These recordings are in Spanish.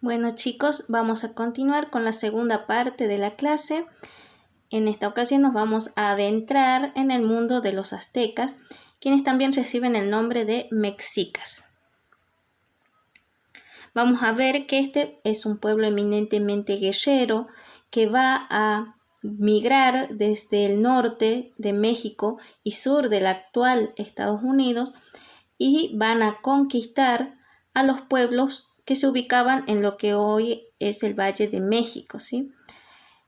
Bueno chicos, vamos a continuar con la segunda parte de la clase. En esta ocasión nos vamos a adentrar en el mundo de los aztecas, quienes también reciben el nombre de mexicas. Vamos a ver que este es un pueblo eminentemente guerrero que va a migrar desde el norte de México y sur del actual Estados Unidos y van a conquistar a los pueblos que se ubicaban en lo que hoy es el Valle de México, ¿sí?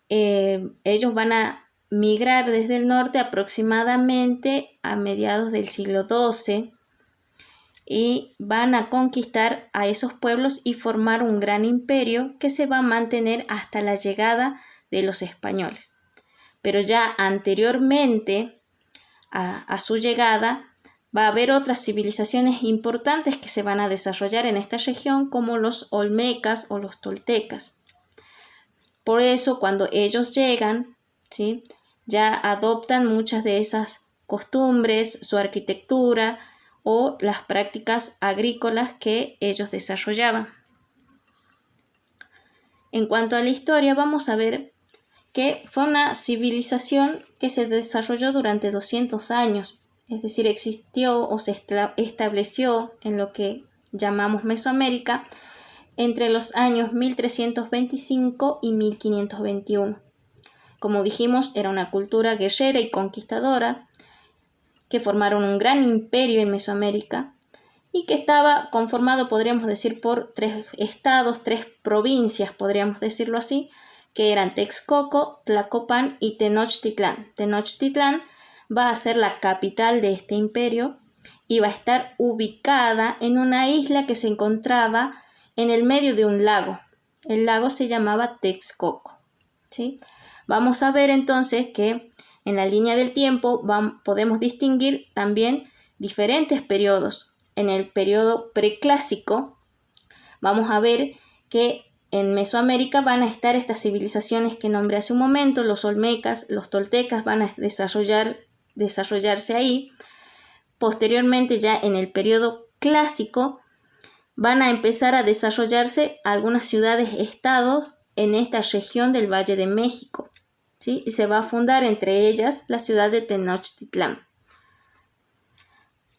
Ellos van a migrar desde el norte aproximadamente a mediados del siglo XII y van a conquistar a esos pueblos y formar un gran imperio que se va a mantener hasta la llegada de los españoles. Pero ya anteriormente a su llegada va a haber otras civilizaciones importantes que se van a desarrollar en esta región, como los olmecas o los toltecas. Por eso, cuando ellos llegan, ¿sí?, ya adoptan muchas de esas costumbres, su arquitectura o las prácticas agrícolas que ellos desarrollaban. En cuanto a la historia, vamos a ver que fue una civilización que se desarrolló durante 200 años. Es decir, existió o se estableció en lo que llamamos Mesoamérica entre los años 1325 y 1521. Como dijimos, era una cultura guerrera y conquistadora que formaron un gran imperio en Mesoamérica y que estaba conformado, podríamos decir, por 3 estados, 3 provincias, podríamos decirlo así, que eran Texcoco, Tlacopan y Tenochtitlán. Tenochtitlán va a ser la capital de este imperio y va a estar ubicada en una isla que se encontraba en el medio de un lago. El lago se llamaba Texcoco, ¿sí? Vamos a ver entonces que en la línea del tiempo podemos distinguir también diferentes periodos. En el periodo preclásico vamos a ver que en Mesoamérica van a estar estas civilizaciones que nombré hace un momento, los olmecas, los toltecas van a desarrollarse ahí. Posteriormente, ya en el periodo clásico, van a empezar a desarrollarse algunas ciudades-estados en esta región del Valle de México, ¿sí? Y se va a fundar entre ellas la ciudad de Tenochtitlán.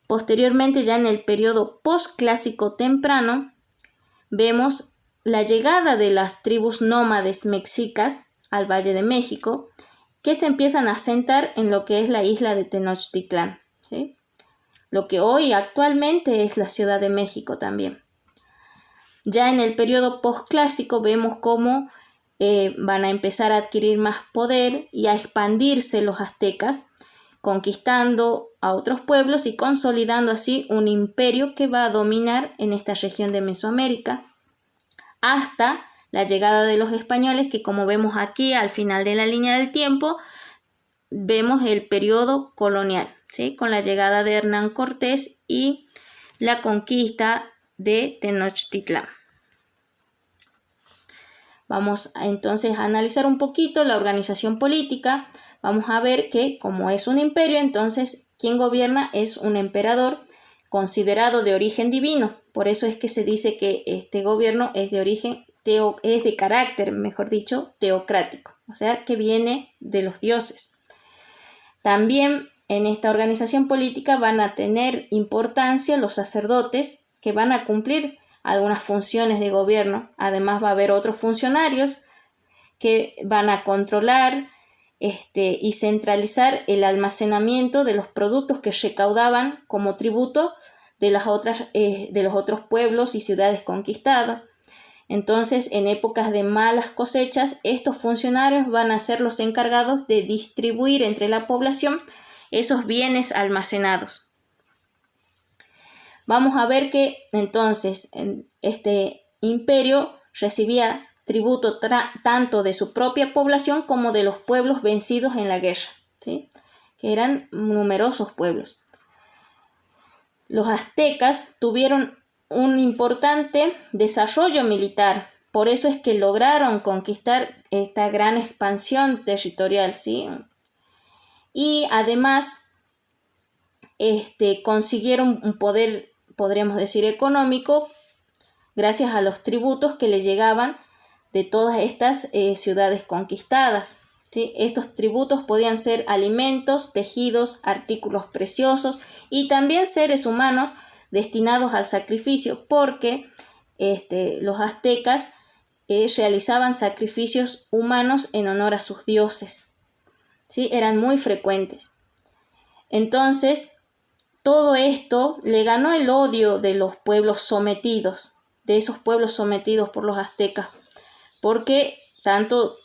Posteriormente, ya en el periodo posclásico temprano, vemos la llegada de las tribus nómades mexicas al Valle de México, que se empiezan a asentar en lo que es la isla de Tenochtitlán, ¿sí?, lo que hoy actualmente es la Ciudad de México también. Ya en el periodo posclásico vemos cómo van a empezar a adquirir más poder y a expandirse los aztecas, conquistando a otros pueblos y consolidando así un imperio que va a dominar en esta región de Mesoamérica hasta la llegada de los españoles, que como vemos aquí al final de la línea del tiempo, vemos el periodo colonial, ¿sí?, con la llegada de Hernán Cortés y la conquista de Tenochtitlán. Vamos entonces a analizar un poquito la organización política. Vamos a ver que como es un imperio, entonces quien gobierna es un emperador considerado de origen divino. Por eso es que se dice que este gobierno es de origen es de carácter, mejor dicho, teocrático, o sea que viene de los dioses. También en esta organización política van a tener importancia los sacerdotes, que van a cumplir algunas funciones de gobierno. Además va a haber otros funcionarios que van a controlar y centralizar el almacenamiento de los productos que recaudaban como tributo de los otros pueblos y ciudades conquistadas. Entonces, en épocas de malas cosechas, estos funcionarios van a ser los encargados de distribuir entre la población esos bienes almacenados. Vamos a ver que entonces este imperio recibía tributo tanto de su propia población como de los pueblos vencidos en la guerra, ¿sí?, que eran numerosos pueblos. Los aztecas tuvieron un importante desarrollo militar, por eso es que lograron conquistar esta gran expansión territorial, ¿sí?, y además consiguieron un poder, podríamos decir, económico, gracias a los tributos que le llegaban de todas estas ciudades conquistadas. ¿Sí? Estos tributos podían ser alimentos, tejidos, artículos preciosos y también seres humanos destinados al sacrificio, porque los aztecas realizaban sacrificios humanos en honor a sus dioses. ¿Sí? Eran muy frecuentes. Entonces, todo esto le ganó el odio de los pueblos sometidos, de esos pueblos sometidos por los aztecas, porque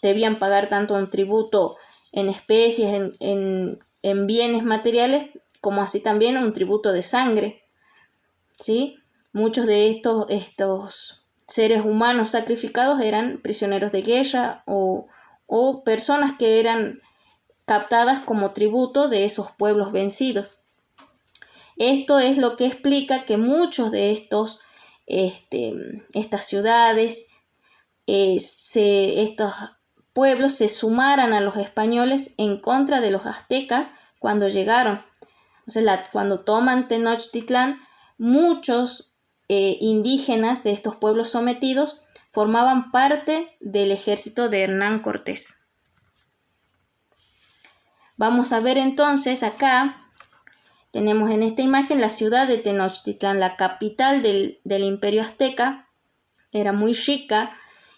debían pagar tanto un tributo en especies, en bienes materiales, como así también un tributo de sangre. ¿Sí? Muchos de estos seres humanos sacrificados eran prisioneros de guerra o personas que eran captadas como tributo de esos pueblos vencidos. Esto es lo que explica que muchos de estas ciudades, estos pueblos se sumaran a los españoles en contra de los aztecas cuando llegaron. O sea, cuando toman Tenochtitlán, muchos indígenas de estos pueblos sometidos formaban parte del ejército de Hernán Cortés. Vamos a ver entonces acá, tenemos en esta imagen la ciudad de Tenochtitlán, la capital del Imperio Azteca. Era muy rica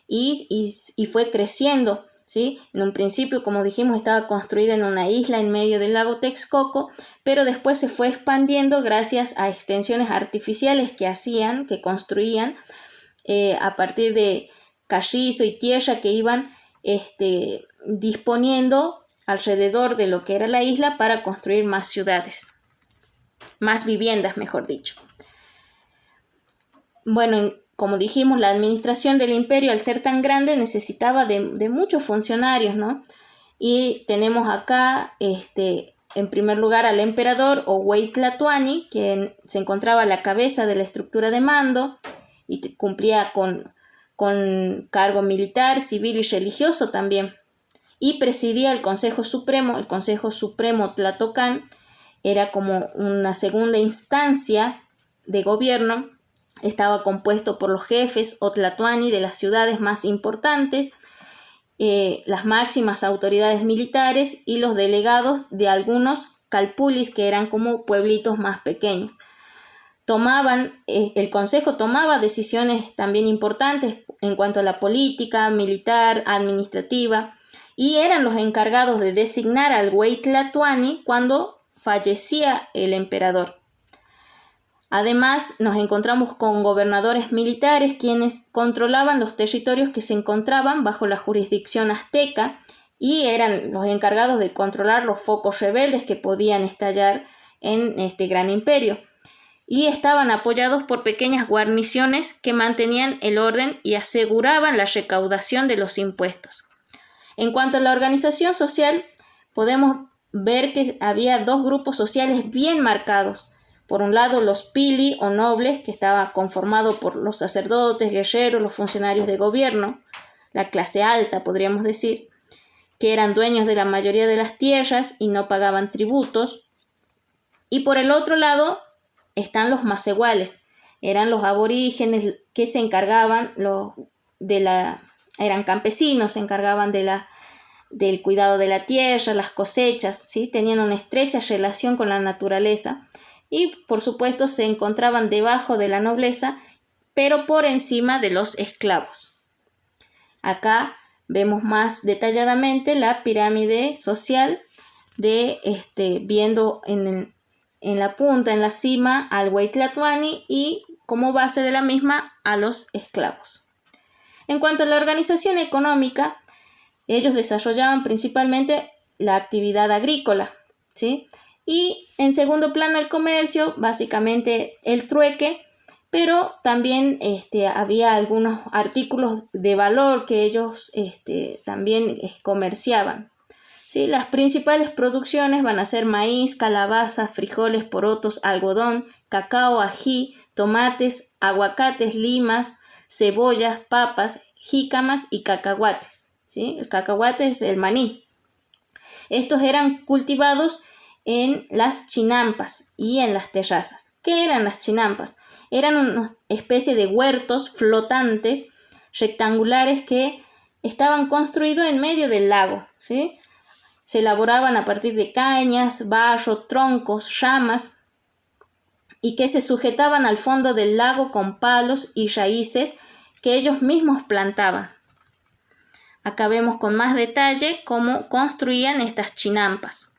y fue creciendo, ¿sí? En un principio, como dijimos, estaba construida en una isla en medio del lago Texcoco, pero después se fue expandiendo gracias a extensiones artificiales que construían a partir de carrizo y tierra que iban disponiendo alrededor de lo que era la isla para construir más ciudades, más viviendas, mejor dicho. Bueno, como dijimos, la administración del imperio, al ser tan grande, necesitaba de muchos funcionarios, ¿no? Y tenemos acá, en primer lugar, al emperador Owey Tlatoani, quien se encontraba a la cabeza de la estructura de mando y cumplía con cargo militar, civil y religioso también. Y presidía el Consejo Supremo Tlatocán, era como una segunda instancia de gobierno. Estaba compuesto por los jefes o tlatoani de las ciudades más importantes, las máximas autoridades militares y los delegados de algunos calpulis que eran como pueblitos más pequeños. El consejo tomaba decisiones también importantes en cuanto a la política, militar, administrativa, y eran los encargados de designar al güey tlatoani cuando fallecía el emperador. Además, nos encontramos con gobernadores militares quienes controlaban los territorios que se encontraban bajo la jurisdicción azteca y eran los encargados de controlar los focos rebeldes que podían estallar en este gran imperio. Y estaban apoyados por pequeñas guarniciones que mantenían el orden y aseguraban la recaudación de los impuestos. En cuanto a la organización social, podemos ver que había dos grupos sociales bien marcados. Por un lado, los pili o nobles, que estaba conformado por los sacerdotes, guerreros, los funcionarios de gobierno, la clase alta, podríamos decir, que eran dueños de la mayoría de las tierras y no pagaban tributos. Y por el otro lado están los macehuales, eran los aborígenes que se encargaban eran campesinos, se encargaban del cuidado de la tierra, las cosechas, ¿sí? Tenían una estrecha relación con la naturaleza y, por supuesto, se encontraban debajo de la nobleza, pero por encima de los esclavos. Acá vemos más detalladamente la pirámide social viendo en la punta, en la cima, al güey tlatoani y como base de la misma a los esclavos. En cuanto a la organización económica, ellos desarrollaban principalmente la actividad agrícola, ¿sí? Y en segundo plano el comercio, básicamente el trueque, pero también había algunos artículos de valor que ellos también comerciaban. ¿Sí? Las principales producciones van a ser maíz, calabaza, frijoles, porotos, algodón, cacao, ají, tomates, aguacates, limas, cebollas, papas, jícamas y cacahuates. ¿Sí? El cacahuate es el maní. Estos eran cultivados en las chinampas y en las terrazas. ¿Qué eran las chinampas? eran una especie de huertos flotantes rectangulares que estaban construidos en medio del lago, ¿sí? Se elaboraban a partir de cañas, barro, troncos, ramas y que se sujetaban al fondo del lago con palos y raíces que ellos mismos plantaban. Acá vemos con más detalle cómo construían estas chinampas.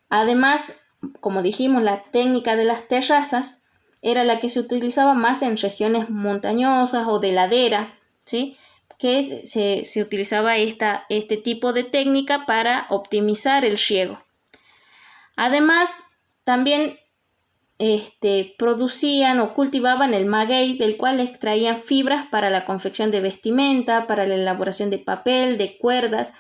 Además, como dijimos, la técnica de las terrazas era la que se utilizaba más en regiones montañosas o de ladera, ¿sí? Que se utilizaba este tipo de técnica para optimizar el riego. Además, también producían o cultivaban el maguey, del cual extraían fibras para la confección de vestimenta, para la elaboración de papel, de cuerdas,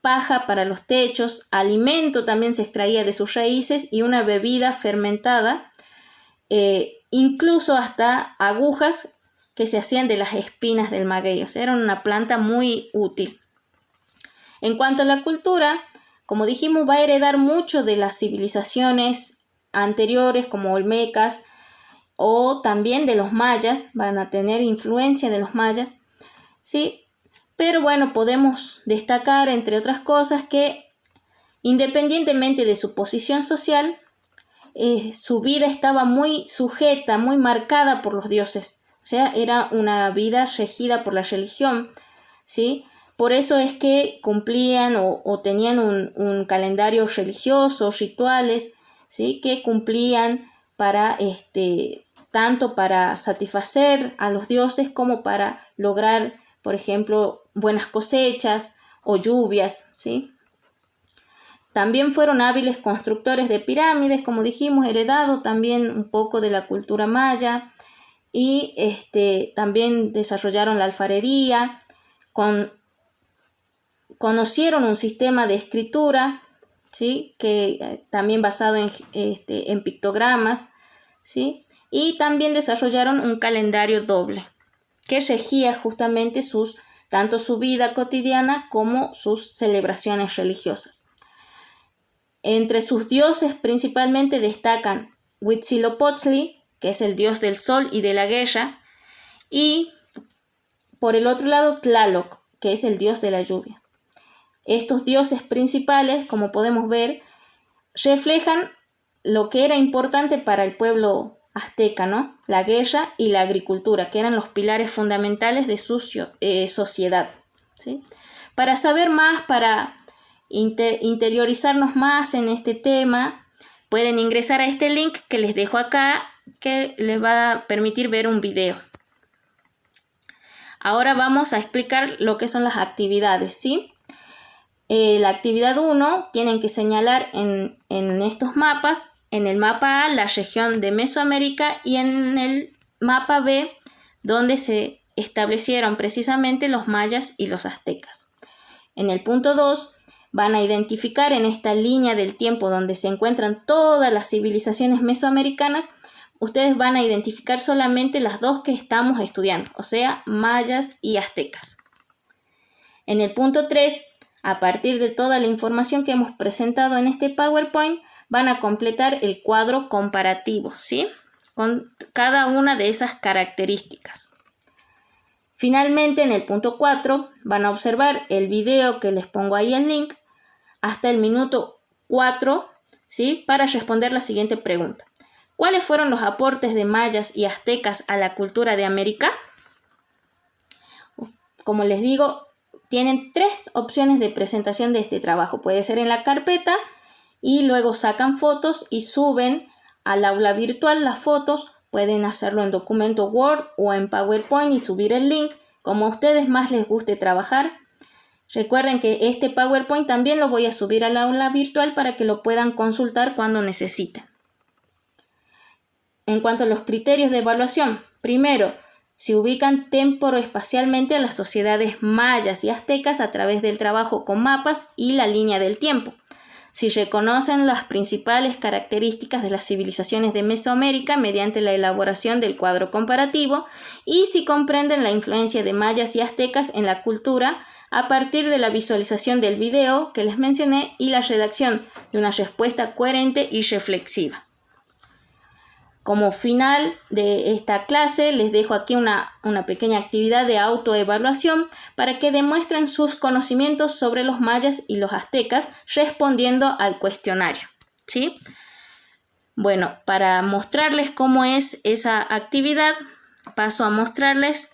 paja para los techos, alimento también se extraía de sus raíces y una bebida fermentada, incluso hasta agujas que se hacían de las espinas del maguey. O sea, era una planta muy útil. En cuanto a la cultura, como dijimos, va a heredar mucho de las civilizaciones anteriores como olmecas o también de los mayas, van a tener influencia de los mayas, ¿sí? Pero bueno, podemos destacar, entre otras cosas, que independientemente de su posición social, su vida estaba muy sujeta, muy marcada por los dioses. O sea, era una vida regida por la religión, ¿sí? Por eso es que cumplían o tenían un calendario religioso, rituales, ¿sí? Que cumplían para tanto para satisfacer a los dioses como para lograr, por ejemplo, buenas cosechas o lluvias, ¿sí? También fueron hábiles constructores de pirámides, como dijimos, heredado también un poco de la cultura maya, y también desarrollaron la alfarería, conocieron un sistema de escritura, ¿sí? Que también basado en pictogramas, ¿sí? Y también desarrollaron un calendario doble que regía justamente tanto su vida cotidiana como sus celebraciones religiosas. Entre sus dioses principalmente destacan Huitzilopochtli, que es el dios del sol y de la guerra, y por el otro lado Tlaloc, que es el dios de la lluvia. Estos dioses principales, como podemos ver, reflejan lo que era importante para el pueblo azteca, ¿no? La guerra y la agricultura, que eran los pilares fundamentales de su sociedad, ¿sí? Para saber más, para interiorizarnos más en este tema, pueden ingresar a este link que les dejo acá, que les va a permitir ver un video. Ahora vamos a explicar lo que son las actividades, ¿sí? La actividad 1 tienen que señalar en estos mapas, en el mapa A la región de Mesoamérica y en el mapa B donde se establecieron precisamente los mayas y los aztecas. En el punto 2 van a identificar en esta línea del tiempo donde se encuentran todas las civilizaciones mesoamericanas, ustedes van a identificar solamente las dos que estamos estudiando, o sea, mayas y aztecas. En el punto 3, a partir de toda la información que hemos presentado en este PowerPoint, van a completar el cuadro comparativo, ¿sí? Con cada una de esas características. Finalmente, en el punto 4, van a observar el video que les pongo ahí el link hasta el minuto 4, ¿sí? Para responder la siguiente pregunta. ¿Cuáles fueron los aportes de mayas y aztecas a la cultura de América? Como les digo, tienen 3 opciones de presentación de este trabajo. Puede ser en la carpeta y luego sacan fotos y suben al aula virtual las fotos. Pueden hacerlo en documento Word o en PowerPoint y subir el link, como a ustedes más les guste trabajar. Recuerden que este PowerPoint también lo voy a subir al aula virtual para que lo puedan consultar cuando necesiten. En cuanto a los criterios de evaluación, primero, se ubican temporoespacialmente a las sociedades mayas y aztecas a través del trabajo con mapas y la línea del tiempo. Si reconocen las principales características de las civilizaciones de Mesoamérica mediante la elaboración del cuadro comparativo y si comprenden la influencia de mayas y aztecas en la cultura a partir de la visualización del video que les mencioné y la redacción de una respuesta coherente y reflexiva. Como final de esta clase les dejo aquí una pequeña actividad de autoevaluación para que demuestren sus conocimientos sobre los mayas y los aztecas respondiendo al cuestionario, ¿sí? Bueno, para mostrarles cómo es esa actividad, paso a mostrarles.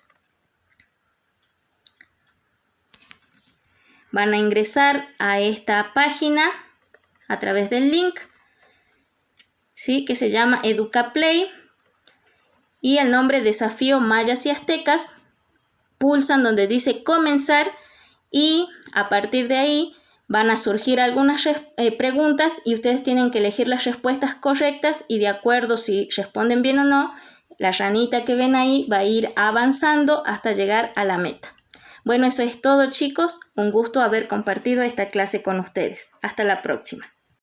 Van a ingresar a esta página a través del link, ¿sí? Que se llama EducaPlay, y el nombre Desafío Mayas y Aztecas. Pulsan donde dice comenzar y a partir de ahí van a surgir algunas preguntas y ustedes tienen que elegir las respuestas correctas y de acuerdo si responden bien o no, la ranita que ven ahí va a ir avanzando hasta llegar a la meta. Bueno, eso es todo, chicos. Un gusto haber compartido esta clase con ustedes. Hasta la próxima.